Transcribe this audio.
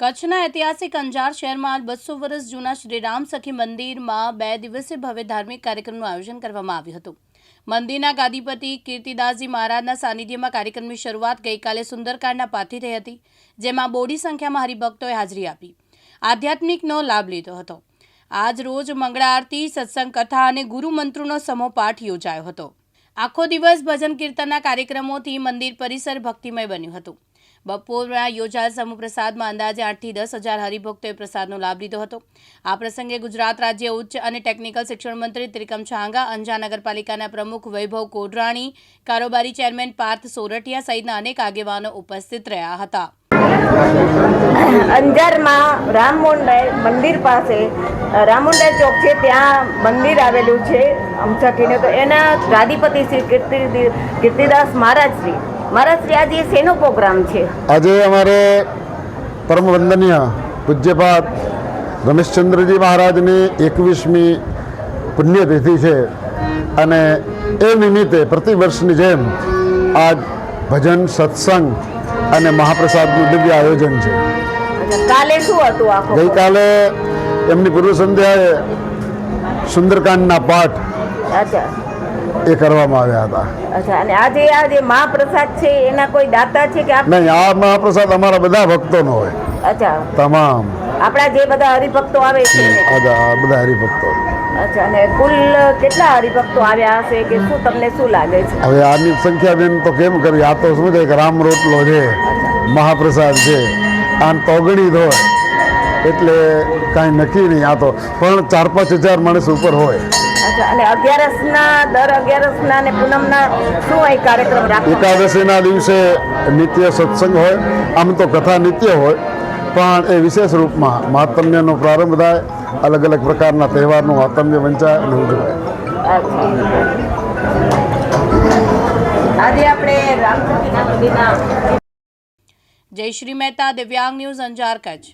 કચ્છના ઐતિહાસિક અંજાર શહેરમાં 200 વર્ષ જૂના શ્રી રામ સખી મંદિરમાં 2 દિવસીય ભવ્ય ધાર્મિક કાર્યક્રમનું આયોજન કરવામાં આવ્યું હતું। મંદિરના ગાદીપતિ કીર્તિદાસજી મહારાજના સાનિધ્યમાં કાર્યક્રમની શરૂઆત ગઈકાલે સુંદરકાંડના પાઠથી થઈ હતી, જેમાં બોડી સંખ્યામાં હરિભક્તોએ હાજરી આપી આધ્યાત્મિકનો લાભ લીધો હતો। આજ રોજ મંગળા આરતી, સત્સંગ કથા અને ગુરુ મંત્રોનો સમૂહ પાઠ યોજાયો હતો। આખો દિવસ ભજન કીર્તનના કાર્યક્રમોથી મંદિર પરિસર ભક્તિમય બન્યું હતું। બપોરમાં યોજાયેલ સમૂહ પ્રસાદમાં અંદાજે 8 થી 10 હજાર હરિભક્તોએ પ્રસાદનો લાભ લીધો હતો। આ પ્રસંગે ગુજરાત રાજ્ય ઉચ્ચ અને ટેકનિકલ શિક્ષણ મંત્રી ત્રિકમ છાંગા, અંજાર નગરપાલિકાના પ્રમુખ વૈભવ કોડરાણી, કારોબારી ચેરમેન પાર્થ સોરઠિયા સહિતના અનેક આગેવાનો ઉપસ્થિત રહ્યા હતા। અંજારમાં રામમોહનરાય મંદિર પાસે રામમોહનરાય ચોક છે, ત્યાં મંદિર આવેલું છે અમસખીને। તો એના ગાદીપતિ શ્રી કીર્તિદાસ મહારાજશ્રી આજે શેનો પ્રોગ્રામ છે? આજે અમારે પરમ વંદનીય પૂજ્યપાદ રમેશચંદ્રજી મહારાજની 21મી પુણ્યતિથિ છે અને એ નિમિત્તે પ્રતિવર્ષની જેમ આજ ભજન, સત્સંગ અને મહાપ્રસાદનું દિવ્ય આયોજન છે। કાલે શું હતું? આખો ગઈકાલે એમની પૂર્વ સંધ્યાએ સુંદરકાંડના પાઠ એ કરવામાં આવ્યા હતા। અચ્છા, અને આજે આ જે મહાપ્રસાદ છે એના કોઈ દાતા છે કે નહીં? આ મહાપ્રસાદ અમારા બધા ભક્તોનો હોય। અચ્છા, તમામ આપણા જે બધા હરિભક્તો આવે છે બધા હરિભક્તો। અચ્છા, અને કુલ કેટલા હરિભક્તો આવ્યા હશે કે શું, તમને શું લાગે છે? હવે આની સંખ્યા બેન તો કેમ કરી? આ તો શું છે કે રામ રોટલો છે, મહાપ્રસાદ છે, આમ તો ગણિત હોય એટલે કાંઈ નક્કી નહીં। આ તો પણ 4-5 હજાર માણસ ઉપર હોય। અચ્છા, અને દર 11ના અને પૂનમના શું અહીં કાર્યક્રમ રાખો? એકાદશીના દિવસે નિત્ય સત્સંગ હોય, આમ તો કથા નિત્ય હોય, પણ એ વિશેષ રૂપમાં મહાત્મ્યનો પ્રારંભ થાય, અલગ અલગ પ્રકારના તહેવારનું મહાત્મ્ય વંચાય અને ઉજવાય। આજે આપણે રામસખીના મંદિરના જયશ્રી મહેતા, દિવ્યાંગ ન્યૂઝ, અંજાર, કચ્છ।